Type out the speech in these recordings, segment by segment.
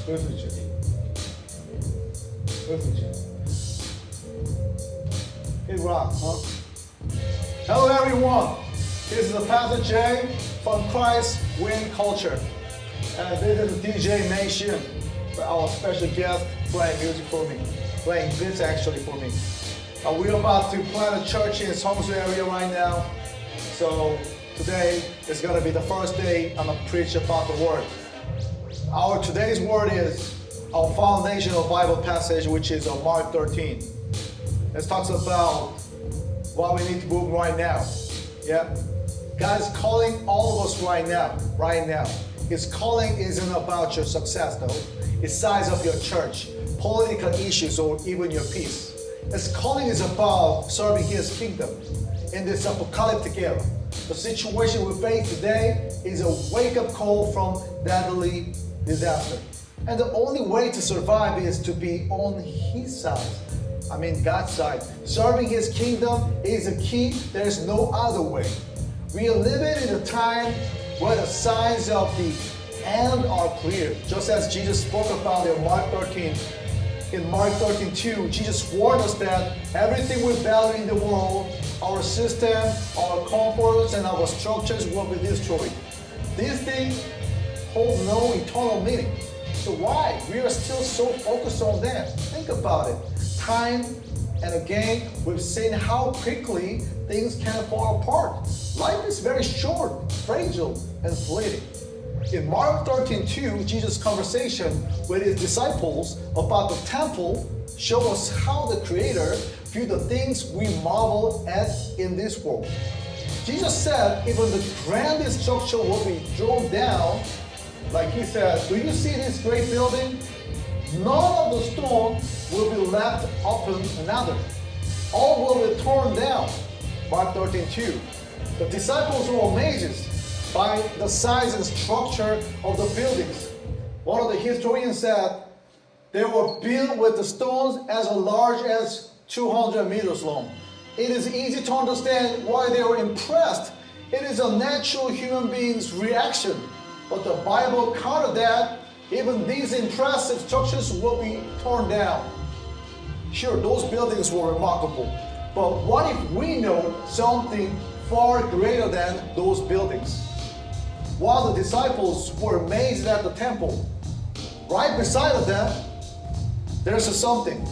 It rocks, huh? Hello everyone, this is Pastor Jay from Christ Win Culture. And this is DJ Maincian, our special guest playing music for me, playing beats actually for me. We're about to plant a church in Seongsu area right now. So today is going to be the first day I'm going to preach about the word. Our today's word is our foundational Bible passage, which is Mark 13. It talks about what we need to move right now. Yeah, God is calling all of us right now. His calling isn't about your success though. It's size of your church, political issues, or even your peace. His calling is about serving His kingdom in this apocalyptic era. The situation we face today is a wake-up call from deadly disaster. And the only way to survive is to be on His side. God's side. Serving His kingdom is a key. There's no other way. We are living in a time where the signs of the end are clear. Just as Jesus spoke about in Mark 13. In Mark 13:2, Jesus warned us that everything we value in the world, our system, our comforts, and our structures will be destroyed. These things hold no eternal meaning. So why we are still so focused on them? Think about it. Time and again, we've seen how quickly things can fall apart. Life is very short, fragile, and fleeting. In Mark 13:2, Jesus' conversation with His disciples about the temple shows us how the Creator viewed the things we marvel at in this world. Jesus said even the grandest structure will be thrown down. Like He said, do you see this great building? None of the stone will be left open another. All will be torn down. Mark 13:2. The disciples were amazed by the size and structure of the buildings. One of the historians said they were built with the stones as large as 200 meters long. It is easy to understand why they were impressed. It is a natural human being's reaction. But the Bible countered that even these impressive structures will be torn down. Sure, those buildings were remarkable. But what if we know something far greater than those buildings? While the disciples were amazed at the temple, right beside of them, there's someone,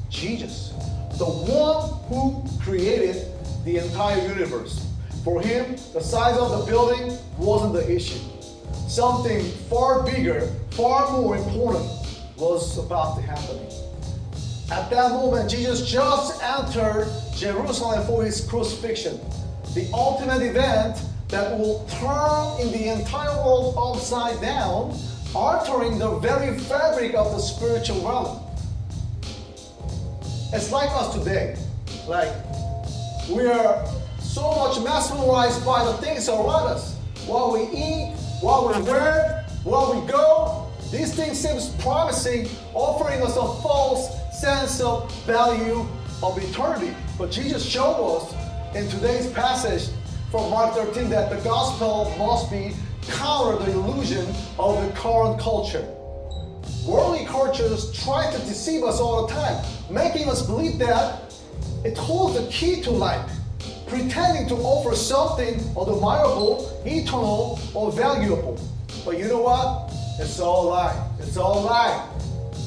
Jesus, the one who created the entire universe. For Him, the size of the building wasn't the issue. Something far bigger, far more important was about to happen. At that moment, Jesus just entered Jerusalem for His crucifixion, the ultimate event that will turn in the entire world upside down, altering the very fabric of the spiritual realm. It's like us today. We are so much mesmerized by the things around us. What we eat, what we wear, where we go, these things seem promising, offering us a false sense of value of eternity. But Jesus showed us in today's passage from Mark 13 that the gospel must be counter the illusion of the current culture. Worldly cultures try to deceive us all the time, making us believe that it holds the key to life, pretending to offer something admirable, eternal, or valuable. But you know what? It's all a lie. It's all a lie.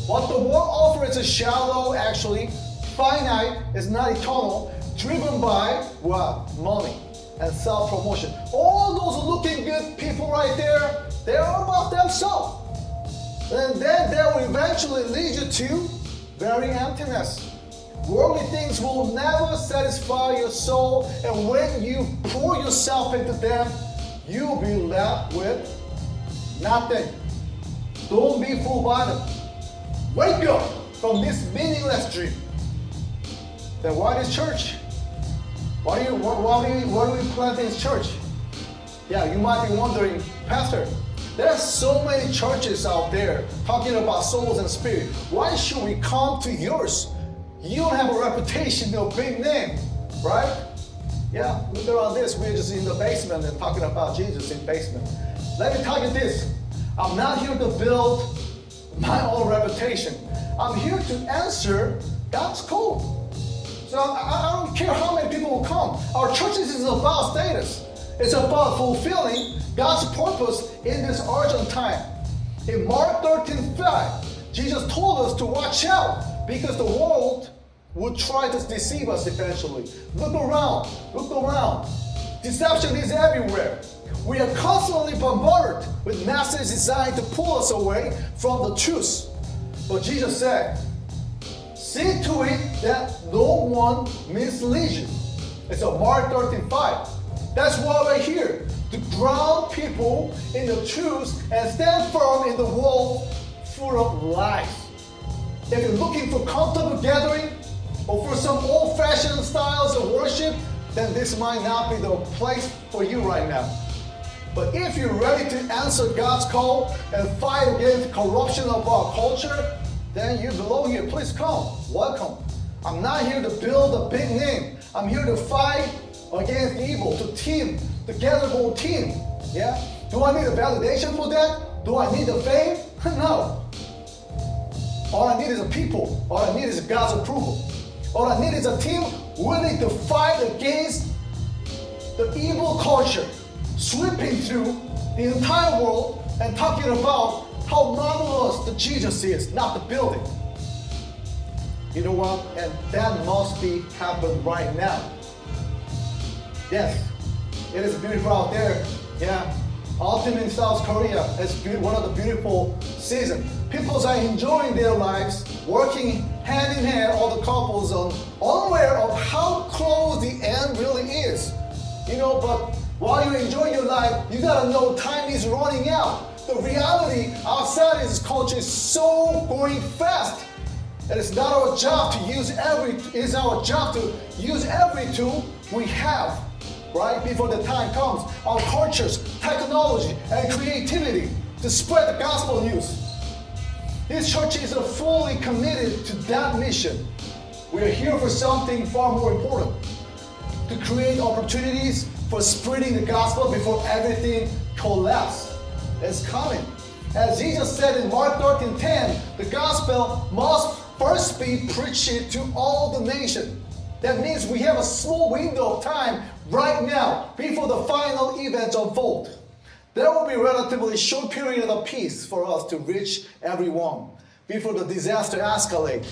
What the world offers is shallow, actually, finite, is not eternal, driven by what? Money and self-promotion. All those looking good people right there, they're all about themselves. And then they will eventually lead you to very emptiness. Worldly things will never satisfy your soul, and when you pour yourself into them, you'll be left with nothing. Don't be fooled by them. Wake up from this meaningless dream. Then why this church? Why do we plant this church? Yeah, you might be wondering, Pastor, there's so many churches out there talking about souls and spirit. Why should we come to yours? You don't have a reputation, no big name, right? Yeah, look around this. We're just in the basement and talking about Jesus in the basement. Let me tell you this. I'm not here to build my own reputation. I'm here to answer God's call. So I don't care how many people will come. Our churches is about status. It's about fulfilling God's purpose in this urgent time. In Mark 13:5, Jesus told us to watch out because the world would try to deceive us eventually. Look around. Deception is everywhere. We are constantly bombarded with messages designed to pull us away from the truth. But Jesus said, see to it that no one misleads you. It's a Mark 13:5. That's why we're here, to ground people in the truth and stand firm in the world full of lies. If you're looking for comfortable gathering or for some old-fashioned styles of worship, then this might not be the place for you right now. But if you're ready to answer God's call and fight against corruption of our culture, then you belong here. Please come. Welcome. I'm not here to build a big name. I'm here to fight against evil, to gather more team. Yeah? Do I need a validation for that? Do I need the fame? No. All I need is a people. All I need is God's approval. All I need is a team willing to fight against the evil culture sweeping through the entire world and talking about how marvelous the Jesus is, not the building. You know what? And that must be happening right now. Yes, it is beautiful out there. Yeah, autumn in South Korea is one of the beautiful seasons. People are enjoying their lives, working hand in hand, all the couples, unaware of how close the end really is. You know, but while you enjoy your life, you gotta know time is running out. The reality outside this culture is so going fast. And it's not our job to use our job to use every tool we have, right? Before the time comes. Our cultures, technology, and creativity to spread the gospel news. These churches are fully committed to that mission. We are here for something far more important. To create opportunities for spreading the gospel before everything collapses. It's coming. As Jesus said in Mark 13:10, the gospel must first be preached to all the nation. That means we have a small window of time right now before the final events unfold. There will be a relatively short period of peace for us to reach everyone before the disaster escalates.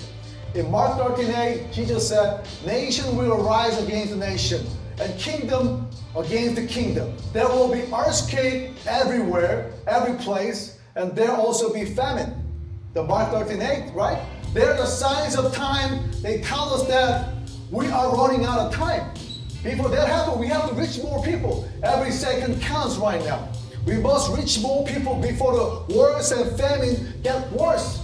In Mark 13:8, Jesus said, nation will arise against the nation and kingdom against the kingdom. There will be earthquake everywhere, every place, and there also be famine. The Mark 13:8, right? They're the signs of time. They tell us that we are running out of time. Before that happens, we have to reach more people. Every second counts right now. We must reach more people before the wars and famine get worse.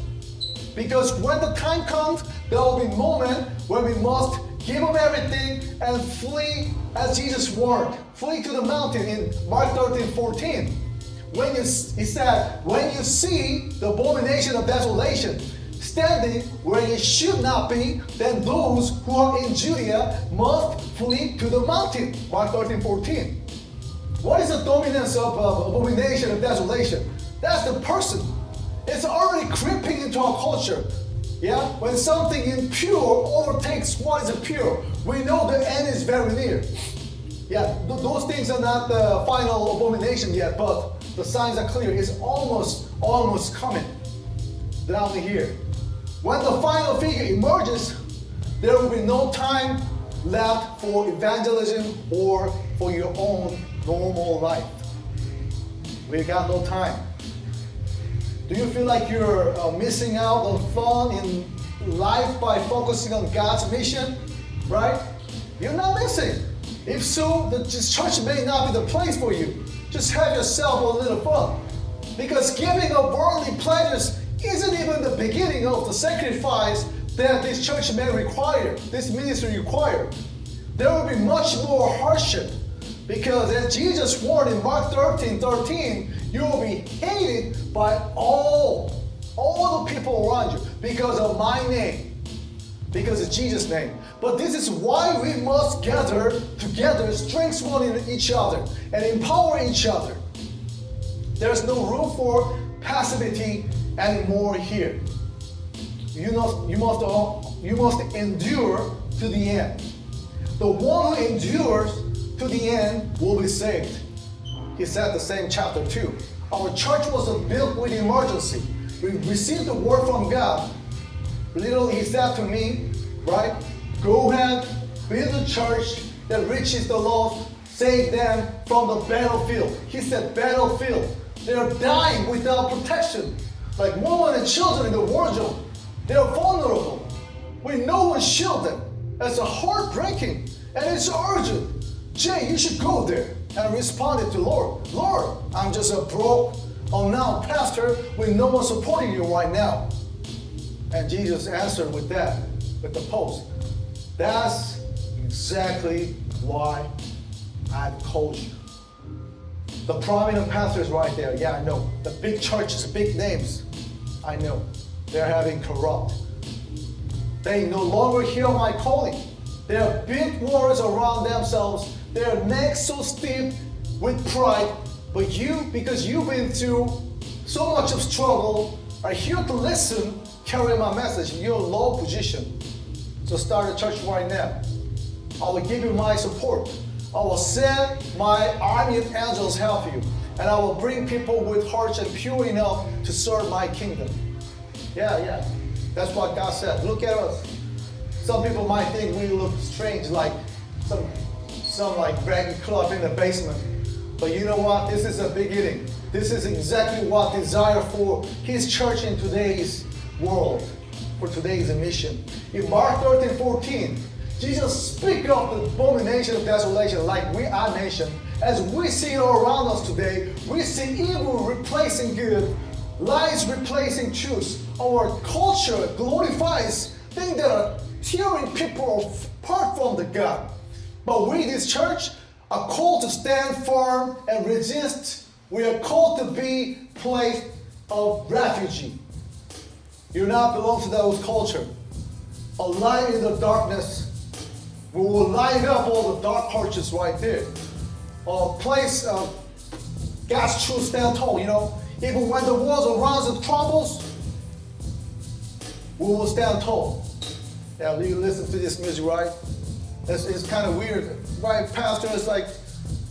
Because when the time comes, there will be a moment where we must give up everything and flee as Jesus warned. Flee to the mountain in Mark 13:14. He said, when you see the abomination of desolation standing where it should not be, then those who are in Judea must flee to the mountain. Mark 13:14. What is the dominance of abomination of desolation? That's the person. It's already creeping into our culture. Yeah? When something impure overtakes what is pure, we know the end is very near. Yeah, those things are not the final abomination yet, but the signs are clear. It's almost coming. Down here. When the final figure emerges, there will be no time left for evangelism or for your own normal life. We got no time. Do you feel like you're missing out on fun in life by focusing on God's mission? Right? You're not missing. If so, the church may not be the place for you. Just have yourself a little fun. Because giving up worldly pleasures isn't even the beginning of the sacrifice that this church may require, this ministry require. There will be much more hardship. Because as Jesus warned in Mark 13:13, you will be hated by all the people around you because of my name, because of Jesus' name. But this is why we must gather together, strengthen one in each other, and empower each other. There's no room for passivity anymore here. You must endure to the end. The one who endures to the end will be saved. He said the same chapter 2. Our church was built with emergency. We received the word from God. Literally, he said to me, right? Go ahead, build a church that reaches the lost, save them from the battlefield. He said battlefield. They are dying without protection. Like women and children in the war zone. They are vulnerable. With no one shield them. It's heartbreaking and it's urgent. Jay, you should go there. And I responded to Lord, I'm just a broke, now pastor with no one supporting you right now. And Jesus answered with that, with the post. That's exactly why I've called you. The prominent pastors right there, yeah, I know. The big churches, big names, I know. They're having corrupt. They no longer hear my calling. They have big words around themselves. Their necks so stiff with pride. But you, because you've been through so much of struggle, are here to listen, carry my message in your low position. So start a church right now. I will give you my support. I will send my army of angels help you. And I will bring people with hearts and pure enough to serve my kingdom. Yeah. That's what God said. Look at us. Some people might think we look strange, like some like raggy club in the basement. But you know what? This is a beginning. This is exactly what desire for His church in today's world, for today's mission. In Mark 13:14, Jesus speaks of the abomination of desolation, like I mentioned. As we see it all around us today, we see evil replacing good, lies replacing truth. Our culture glorifies things that are tearing people apart from the God. But we, this church, are called to stand firm and resist. We are called to be a place of refuge. You not belong to those culture. A light in the darkness. We will light up all the dark churches right there. A place of God's truth stand tall, Even when the world around us crumbles, we will stand tall. Now, you listen to this music, right? It's kind of weird, right? Pastor is like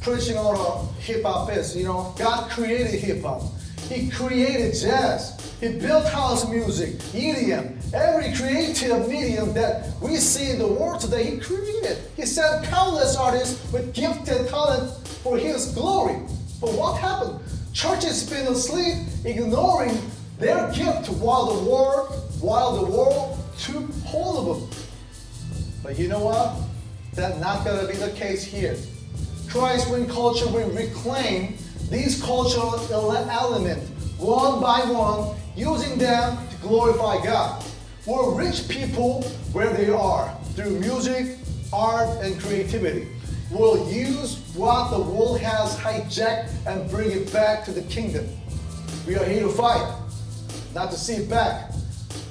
preaching on a hip-hop is, God created hip-hop. He created jazz. He built house music, EDM, every creative medium that we see in the world today, He created. He sent countless artists with gifted talent for His glory. But what happened? Churches been asleep, ignoring their gift while the world took hold of them. But you know what? That's not going to be the case here. Christ Win Culture will reclaim these cultural elements one by one, using them to glorify God. We'll reach people where they are through music, art, and creativity. We'll use what the world has hijacked and bring it back to the kingdom. We are here to fight, not to sit back.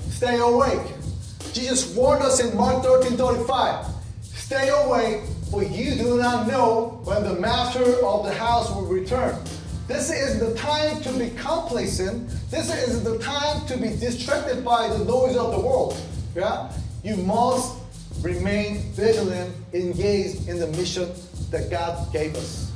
Stay awake. Jesus warned us in Mark 13:35. Stay awake, for you do not know when the master of the house will return. This is the time to be complacent. This is the time to be distracted by the noise of the world. Yeah? You must remain vigilant, engaged in the mission that God gave us.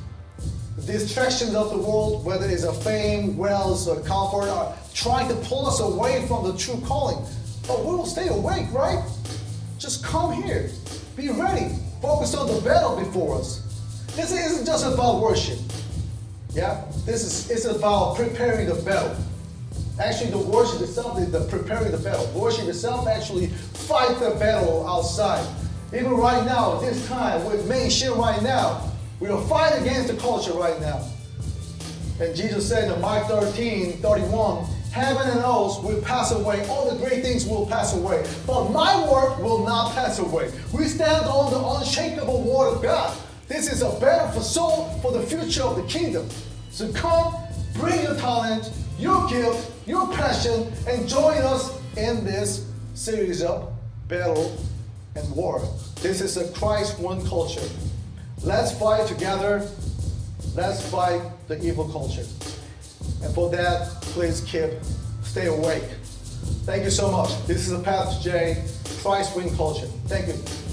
The distractions of the world, whether it's a fame, wealth, or comfort, are trying to pull us away from the true calling. But we will stay awake, right? Just come here. Be ready. Focus on the battle before us. This isn't just about worship. Yeah? It's about preparing the battle. Actually, the worship itself is the preparing the battle. Worship itself actually fight the battle outside. Even right now, this time, with Maincian right now, we are fighting against the culture right now. And Jesus said in Mark 13:31, heaven and earth will pass away, all the great things will pass away, but my word will not pass away. We stand on the unshakable word of God. This is a battle for soul, for the future of the kingdom. So come, bring your talent, your gift, your passion, and join us in this series of battle and war. This is a Christ One culture. Let's fight together. Let's fight the evil culture. And for that, please stay awake. Thank you so much. This is Pastor J, Christ Win Culture. Thank you.